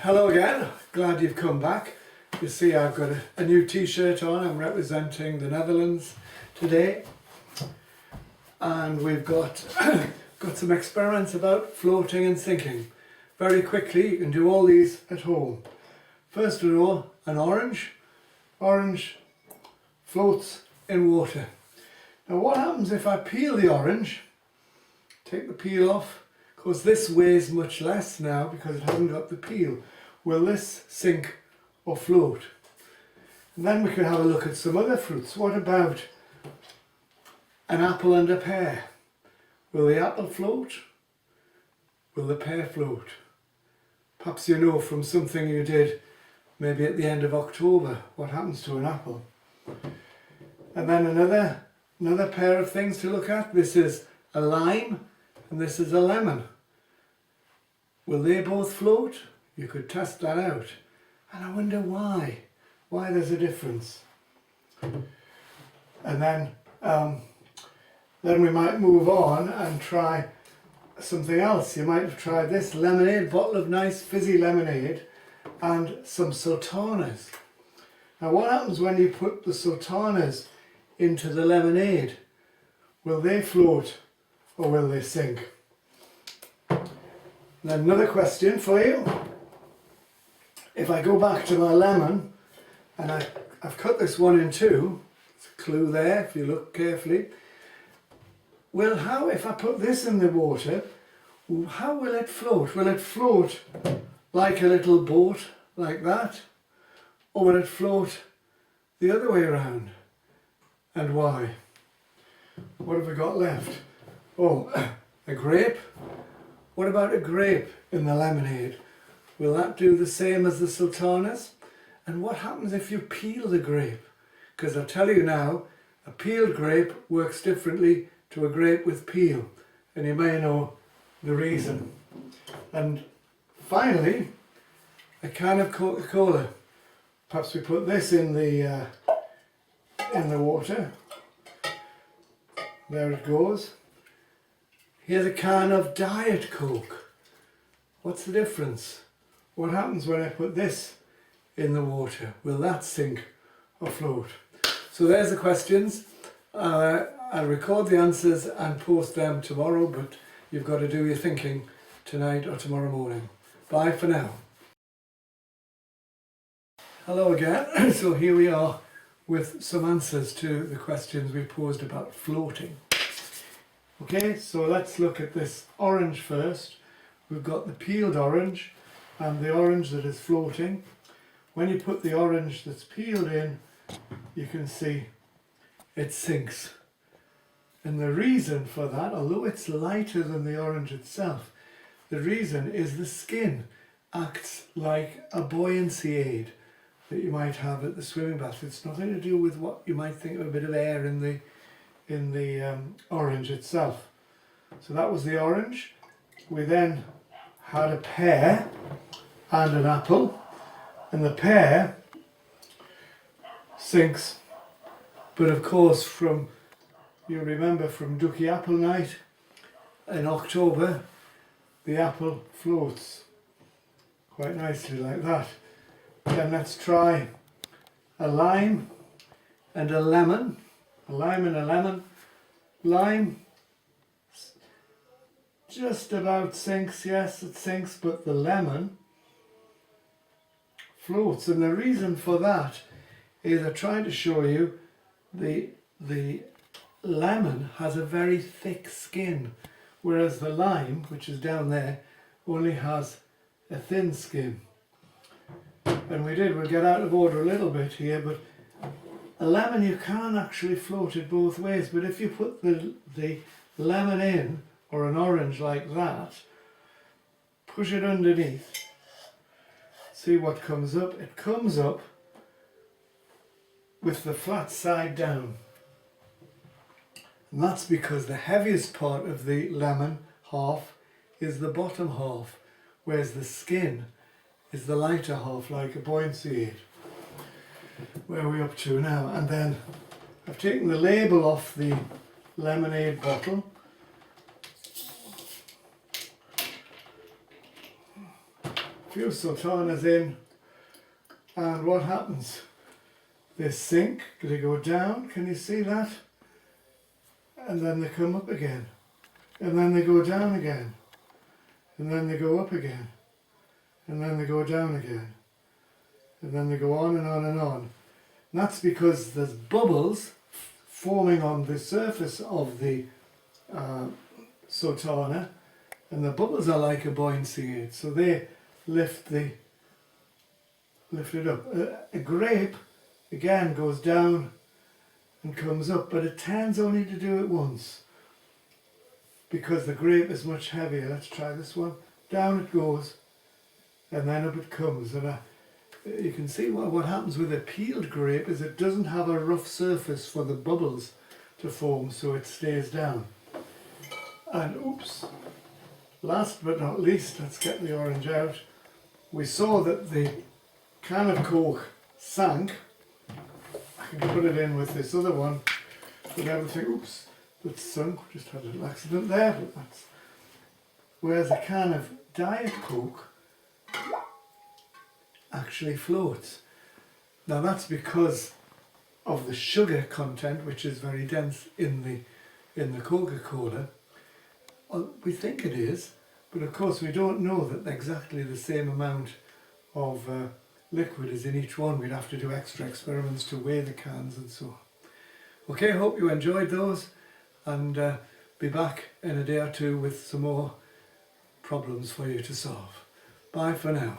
Hello again, glad you've come back. You see I've got a new t-shirt on. I'm representing the Netherlands today, and we've got got some experiments about floating and sinking. Very quickly, you can do all these at home. First of all, an orange floats in water. Now what happens if I peel the orange, take the peel off? Of course this weighs much less now because it hasn't got the peel. Will this sink or float? And then we can have a look at some other fruits. What about an apple and a pear? Will the apple float? Will the pear float? Perhaps you know from something you did maybe at the end of October what happens to an apple. And then another pair of things to look at. This is a lime and this is a lemon. Will they both float? You could test that out. And I wonder why there's a difference. And then we might move on and try something else. You might have tried this lemonade, bottle of nice fizzy lemonade and some sultanas. Now what happens when you put the sultanas into the lemonade? Will they float or will they sink? Then another question for you. If I go back to my lemon, and I've cut this one in two, there's a clue there if you look carefully. Well, if I put this in the water, how will it float? Will it float like a little boat, like that? Or will it float the other way around? And why? What have we got left? Oh, a grape. What about a grape in the lemonade? Will that do the same as the sultanas? And what happens if you peel the grape? Because I'll tell you now, a peeled grape works differently to a grape with peel. And you may know the reason. And finally, a can of Coca-Cola. Perhaps we put this in the water. There it goes. Here's a can of Diet Coke. What's the difference? What happens when I put this in the water? Will that sink or float? So there's the questions. I'll record the answers and post them tomorrow, but you've got to do your thinking tonight or tomorrow morning. Bye for now. Hello again. So here we are with some answers to the questions we posed about floating. Okay, so let's look at this orange first. We've got the peeled orange and the orange that is floating. When you put the orange that's peeled in, you can see it sinks. And the reason for that, although it's lighter than the orange itself, the reason is the skin acts like a buoyancy aid that you might have at the swimming bath. It's nothing to do with what you might think of a bit of air in the orange itself. So that was the orange. We then had a pear and an apple, and the pear sinks, but of course you remember from Dookie Apple Night in October, the apple floats quite nicely like that. Then let's try a lime and a lemon. A lime and a lemon. Lime just about sinks, yes it sinks, but the lemon floats. And the reason for that is I'm trying to show you the lemon has a very thick skin, whereas the lime, which is down there, only has a thin skin. And we'll get out of order a little bit here, but a lemon you can actually float it both ways, but if you put the lemon in, or an orange like that, push it underneath, see what comes up. It comes up with the flat side down. And that's because the heaviest part of the lemon half is the bottom half, whereas the skin is the lighter half, like a buoyancy aid. Where are we up to now? And then I've taken the label off the lemonade bottle. few sultanas in, and what happens? They sink, they go down, can you see that? And then they come up again. And then they go down again. And then they go up again. And then they go down again. And then they go on and on and on. And that's because there's bubbles forming on the surface of the sultana, and the bubbles are like a buoyancy aid, so they lift it up. A grape again goes down and comes up, but it tends only to do it once because the grape is much heavier. Let's try this one. Down it goes and then up it comes, and you can see what happens with a peeled grape is it doesn't have a rough surface for the bubbles to form, so it stays down. And oops, last but not least, let's get the orange out. We saw that the can of Coke sank. I can put it in with this other one, but everything, oops, it's sunk. Just had a little accident there, but that's. Whereas a can of Diet Coke actually floats. Now that's because of the sugar content, which is very dense in the Coca-Cola. Well, we think it is, but of course we don't know that exactly the same amount of liquid is in each one. We'd have to do extra experiments to weigh the cans and so on. Okay, hope you enjoyed those, and be back in a day or two with some more problems for you to solve. Bye for now.